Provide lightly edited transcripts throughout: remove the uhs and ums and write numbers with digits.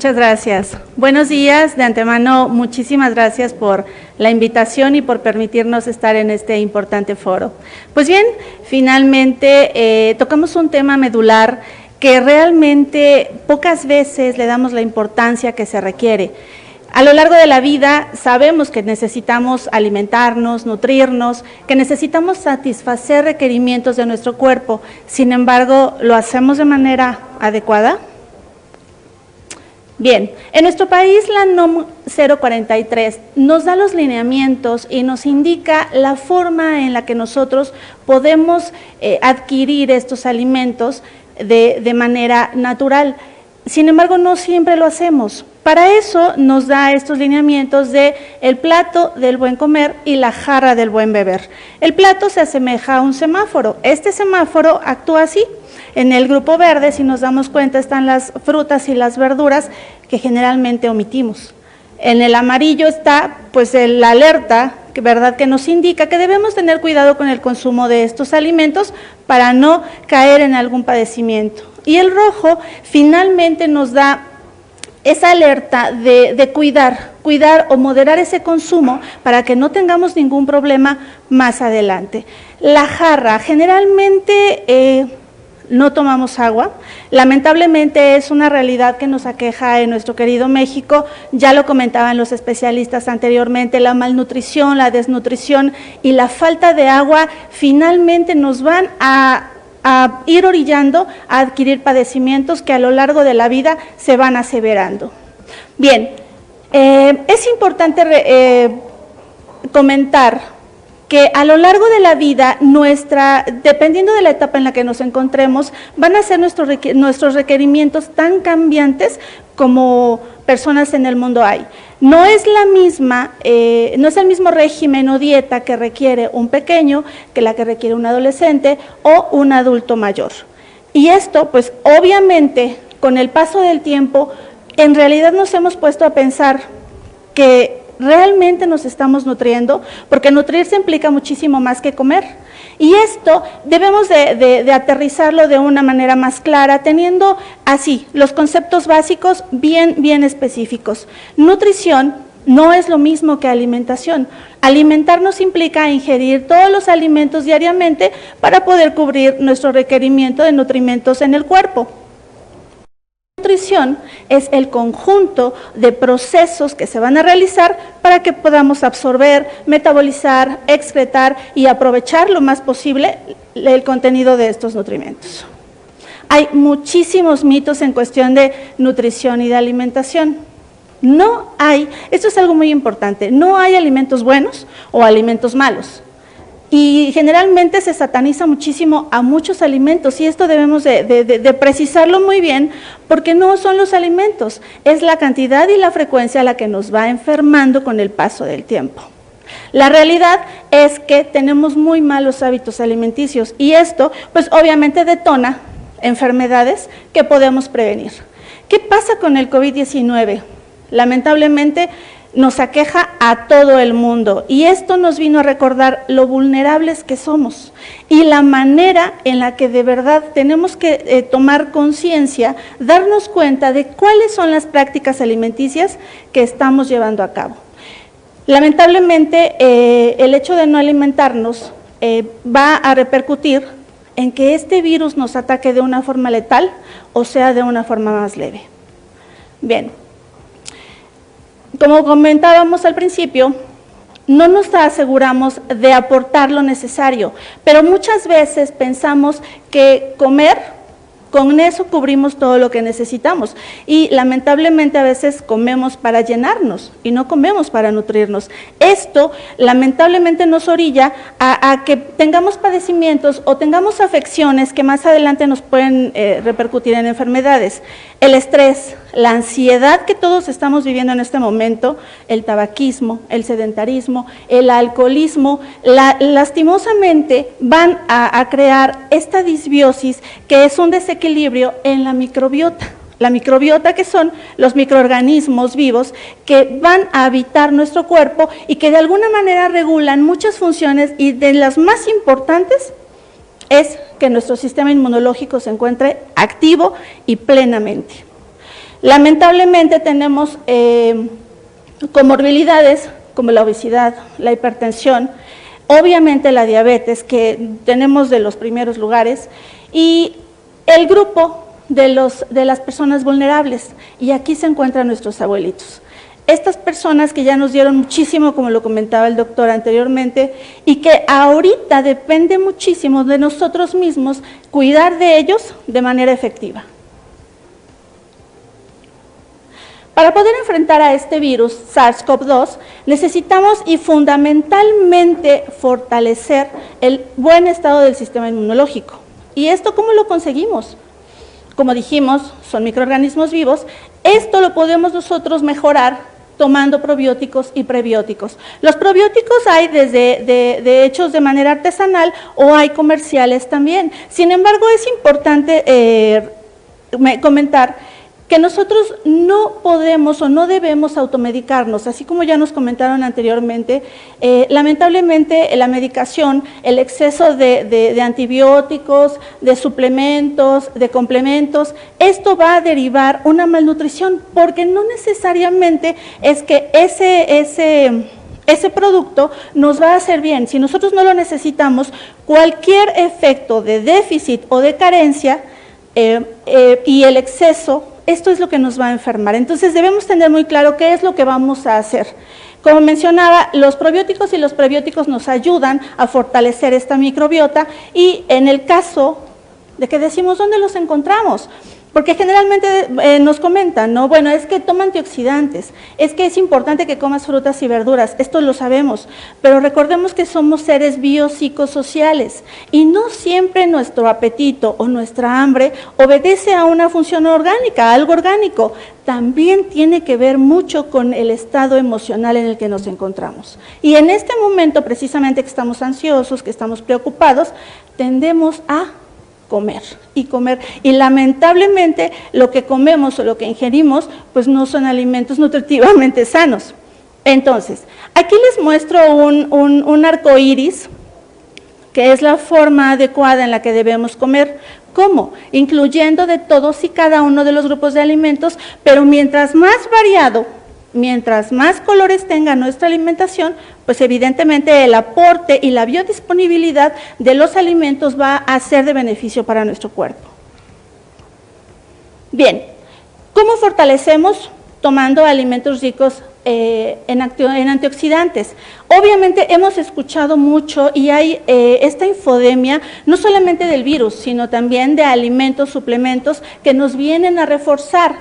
Muchas gracias. Buenos días. De antemano, muchísimas gracias por la invitación y por permitirnos estar en este importante foro. Pues bien, finalmente tocamos un tema medular que realmente pocas veces le damos la importancia que se requiere. A lo largo de la vida sabemos que necesitamos alimentarnos, nutrirnos, que necesitamos satisfacer requerimientos de nuestro cuerpo. Sin embargo, ¿lo hacemos de manera adecuada? Bien, en nuestro país la NOM 043 nos da los lineamientos y nos indica la forma en la que nosotros podemos adquirir estos alimentos de manera natural. Sin embargo, no siempre lo hacemos. Para eso nos da estos lineamientos de el plato del buen comer y la jarra del buen beber. El plato se asemeja a un semáforo. Este semáforo actúa así. En el grupo verde, si nos damos cuenta, están las frutas y las verduras que generalmente omitimos. En el amarillo está pues la alerta, ¿verdad?, que nos indica que debemos tener cuidado con el consumo de estos alimentos para no caer en algún padecimiento. Y el rojo finalmente nos da esa alerta de cuidar o moderar ese consumo para que no tengamos ningún problema más adelante. La jarra, generalmente no tomamos agua. Lamentablemente es una realidad que nos aqueja en nuestro querido México. Ya lo comentaban los especialistas anteriormente, la malnutrición, la desnutrición y la falta de agua finalmente nos van a ir orillando a adquirir padecimientos que a lo largo de la vida se van aseverando. Bien, es importante comentar que a lo largo de la vida dependiendo de la etapa en la que nos encontremos, van a ser nuestros requerimientos tan cambiantes como personas en el mundo hay. No es el mismo régimen o dieta que requiere un pequeño que la que requiere un adolescente o un adulto mayor. Y esto, pues obviamente, con el paso del tiempo, en realidad nos hemos puesto a pensar que realmente nos estamos nutriendo, porque nutrirse implica muchísimo más que comer. Y esto debemos de aterrizarlo de una manera más clara, teniendo así los conceptos básicos bien específicos. Nutrición no es lo mismo que alimentación. Alimentarnos implica ingerir todos los alimentos diariamente para poder cubrir nuestro requerimiento de nutrimentos en el cuerpo. Nutrición es el conjunto de procesos que se van a realizar para que podamos absorber, metabolizar, excretar y aprovechar lo más posible el contenido de estos nutrimentos. Hay muchísimos mitos en cuestión de nutrición y de alimentación. Esto es algo muy importante, no hay alimentos buenos o alimentos malos. Y generalmente se sataniza muchísimo a muchos alimentos y esto debemos de precisarlo muy bien porque no son los alimentos, es la cantidad y la frecuencia la que nos va enfermando con el paso del tiempo. La realidad es que tenemos muy malos hábitos alimenticios y esto pues obviamente detona enfermedades que podemos prevenir. ¿Qué pasa con el COVID-19? Lamentablemente nos aqueja a todo el mundo y esto nos vino a recordar lo vulnerables que somos y la manera en la que de verdad tenemos que tomar conciencia, darnos cuenta de cuáles son las prácticas alimenticias que estamos llevando a cabo. Lamentablemente el hecho de no alimentarnos va a repercutir en que este virus nos ataque de una forma letal o sea de una forma más leve. Bien. Como comentábamos al principio, no nos aseguramos de aportar lo necesario, pero muchas veces pensamos que con eso cubrimos todo lo que necesitamos y lamentablemente a veces comemos para llenarnos y no comemos para nutrirnos. Esto lamentablemente nos orilla a que tengamos padecimientos o tengamos afecciones que más adelante nos pueden repercutir en enfermedades. El estrés, la ansiedad que todos estamos viviendo en este momento, el tabaquismo, el sedentarismo, el alcoholismo, lastimosamente van a crear esta disbiosis que es un desequilibrio en la microbiota. La microbiota, que son los microorganismos vivos que van a habitar nuestro cuerpo y que de alguna manera regulan muchas funciones y de las más importantes es que nuestro sistema inmunológico se encuentre activo y plenamente. Lamentablemente tenemos comorbilidades como la obesidad, la hipertensión, obviamente la diabetes, que tenemos de los primeros lugares, y el grupo de las personas vulnerables, y aquí se encuentran nuestros abuelitos. Estas personas que ya nos dieron muchísimo, como lo comentaba el doctor anteriormente, y que ahorita depende muchísimo de nosotros mismos cuidar de ellos de manera efectiva. Para poder enfrentar a este virus SARS-CoV-2 necesitamos y fundamentalmente fortalecer el buen estado del sistema inmunológico. ¿Y esto cómo lo conseguimos? Como dijimos, son microorganismos vivos. Esto lo podemos nosotros mejorar tomando probióticos y prebióticos. Los probióticos hay de hechos de manera artesanal o hay comerciales también. Sin embargo, es importante comentar que nosotros no podemos o no debemos automedicarnos, así como ya nos comentaron anteriormente. Lamentablemente la medicación, el exceso de antibióticos, de suplementos, de complementos, esto va a derivar una malnutrición, porque no necesariamente es que ese producto nos va a hacer bien. Si nosotros no lo necesitamos, cualquier efecto de déficit o de carencia y el exceso, esto es lo que nos va a enfermar. Entonces debemos tener muy claro qué es lo que vamos a hacer. Como mencionaba, los probióticos y los prebióticos nos ayudan a fortalecer esta microbiota, y en el caso de que decimos dónde los encontramos, porque generalmente nos comentan, ¿no? Bueno, es que toma antioxidantes, es que es importante que comas frutas y verduras, esto lo sabemos, pero recordemos que somos seres biopsicosociales y no siempre nuestro apetito o nuestra hambre obedece a una función orgánica, a algo orgánico. También tiene que ver mucho con el estado emocional en el que nos encontramos. Y en este momento, precisamente que estamos ansiosos, que estamos preocupados, tendemos a comer. Y lamentablemente lo que comemos o lo que ingerimos pues no son alimentos nutritivamente sanos. Entonces, aquí les muestro un arco iris, que es la forma adecuada en la que debemos comer. ¿Cómo? Incluyendo de todos y cada uno de los grupos de alimentos, pero mientras más variado, mientras más colores tenga nuestra alimentación, pues evidentemente el aporte y la biodisponibilidad de los alimentos va a ser de beneficio para nuestro cuerpo. Bien, ¿cómo fortalecemos? Tomando alimentos ricos en antioxidantes. Obviamente hemos escuchado mucho y hay esta infodemia, no solamente del virus, sino también de alimentos, suplementos que nos vienen a reforzar.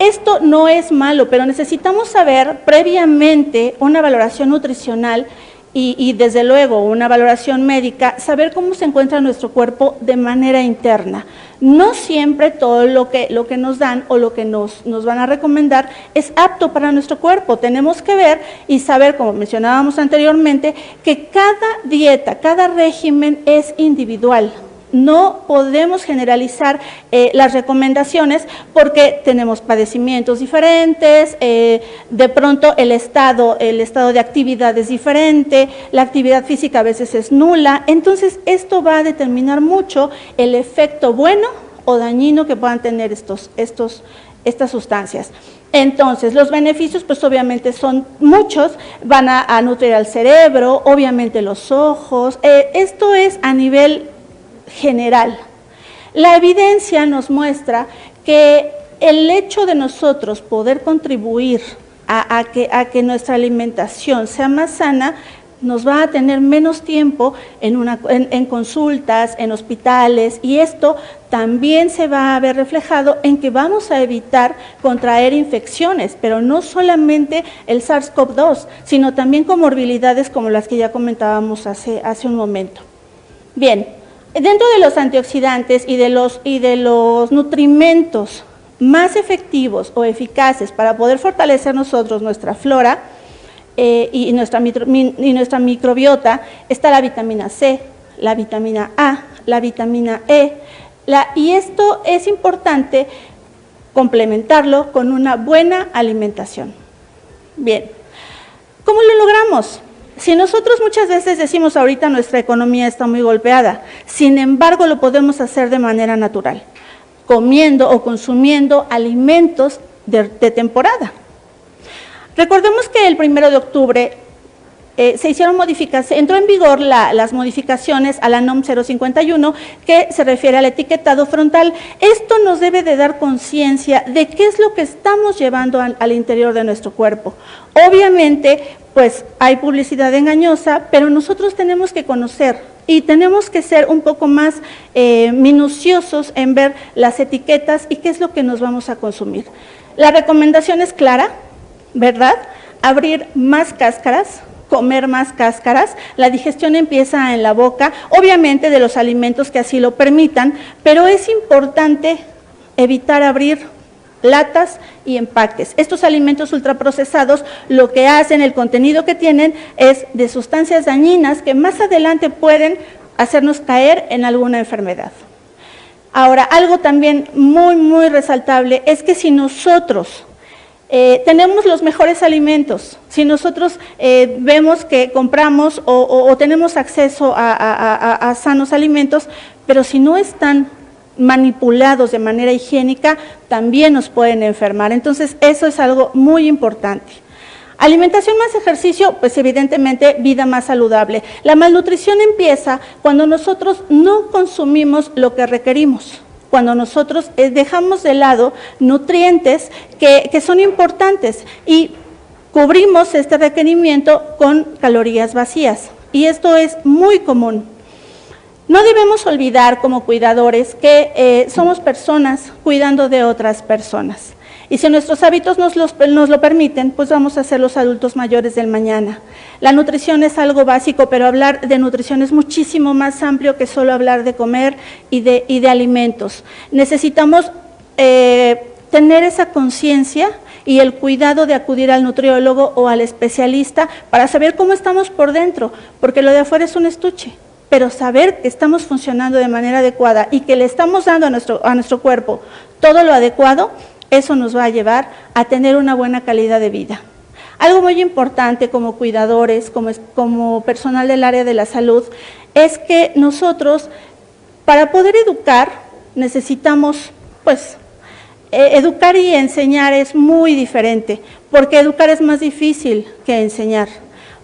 Esto no es malo, pero necesitamos saber previamente una valoración nutricional y desde luego una valoración médica, saber cómo se encuentra nuestro cuerpo de manera interna. No siempre todo lo que nos dan o lo que nos van a recomendar es apto para nuestro cuerpo. Tenemos que ver y saber, como mencionábamos anteriormente, que cada dieta, cada régimen es individual. No podemos generalizar las recomendaciones porque tenemos padecimientos diferentes, de pronto el estado de actividad es diferente, la actividad física a veces es nula, entonces esto va a determinar mucho el efecto bueno o dañino que puedan tener estas sustancias. Entonces, los beneficios pues obviamente son muchos, van a nutrir al cerebro, obviamente los ojos, esto es a nivel general. La evidencia nos muestra que el hecho de nosotros poder contribuir a que nuestra alimentación sea más sana, nos va a tener menos tiempo en consultas, en hospitales, y esto también se va a ver reflejado en que vamos a evitar contraer infecciones, pero no solamente el SARS-CoV-2, sino también comorbilidades como las que ya comentábamos hace un momento. Bien. Dentro de los antioxidantes y de los nutrimentos más efectivos o eficaces para poder fortalecer nosotros nuestra flora y nuestra microbiota, está la vitamina C, la vitamina A, la vitamina E, y esto es importante complementarlo con una buena alimentación. Bien, ¿cómo lo logramos? Si nosotros muchas veces decimos ahorita nuestra economía está muy golpeada, sin embargo lo podemos hacer de manera natural, comiendo o consumiendo alimentos de temporada. Recordemos que el 1 de octubre se hicieron modificaciones, entró en vigor las modificaciones a la NOM 051 que se refiere al etiquetado frontal. Esto nos debe de dar conciencia de qué es lo que estamos llevando al interior de nuestro cuerpo. Obviamente, pues hay publicidad engañosa, pero nosotros tenemos que conocer y tenemos que ser un poco más minuciosos en ver las etiquetas y qué es lo que nos vamos a consumir. La recomendación es clara, ¿verdad? Abrir más cáscaras, comer más cáscaras, la digestión empieza en la boca, obviamente de los alimentos que así lo permitan, pero es importante evitar abrir latas y empaques. Estos alimentos ultraprocesados lo que hacen, el contenido que tienen es de sustancias dañinas que más adelante pueden hacernos caer en alguna enfermedad. Ahora, algo también muy resaltable es que si nosotros tenemos los mejores alimentos, si nosotros vemos que compramos o tenemos acceso a sanos alimentos, pero si no están manipulados de manera higiénica, también nos pueden enfermar. Entonces, eso es algo muy importante. Alimentación más ejercicio, pues evidentemente vida más saludable. La malnutrición empieza cuando nosotros no consumimos lo que requerimos, cuando nosotros dejamos de lado nutrientes que son importantes y cubrimos este requerimiento con calorías vacías. Y esto es muy común. No debemos olvidar como cuidadores que somos personas cuidando de otras personas. Y si nuestros hábitos nos lo permiten, pues vamos a ser los adultos mayores del mañana. La nutrición es algo básico, pero hablar de nutrición es muchísimo más amplio que solo hablar de comer y de alimentos. Necesitamos tener esa conciencia y el cuidado de acudir al nutriólogo o al especialista para saber cómo estamos por dentro, porque lo de afuera es un estuche. Pero saber que estamos funcionando de manera adecuada y que le estamos dando a nuestro cuerpo todo lo adecuado, eso nos va a llevar a tener una buena calidad de vida. Algo muy importante como cuidadores, como personal del área de la salud, es que nosotros, para poder educar, necesitamos, pues, educar y enseñar es muy diferente, porque educar es más difícil que enseñar,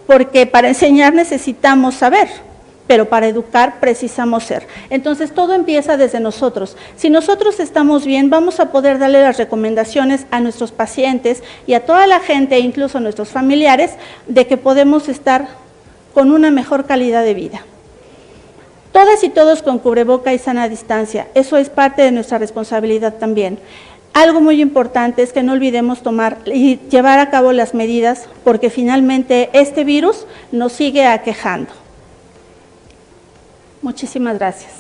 porque para enseñar necesitamos saber, pero para educar precisamos ser. Entonces, todo empieza desde nosotros. Si nosotros estamos bien, vamos a poder darle las recomendaciones a nuestros pacientes y a toda la gente, incluso a nuestros familiares, de que podemos estar con una mejor calidad de vida. Todas y todos con cubreboca y sana distancia. Eso es parte de nuestra responsabilidad también. Algo muy importante es que no olvidemos tomar y llevar a cabo las medidas, porque finalmente este virus nos sigue aquejando. Muchísimas gracias.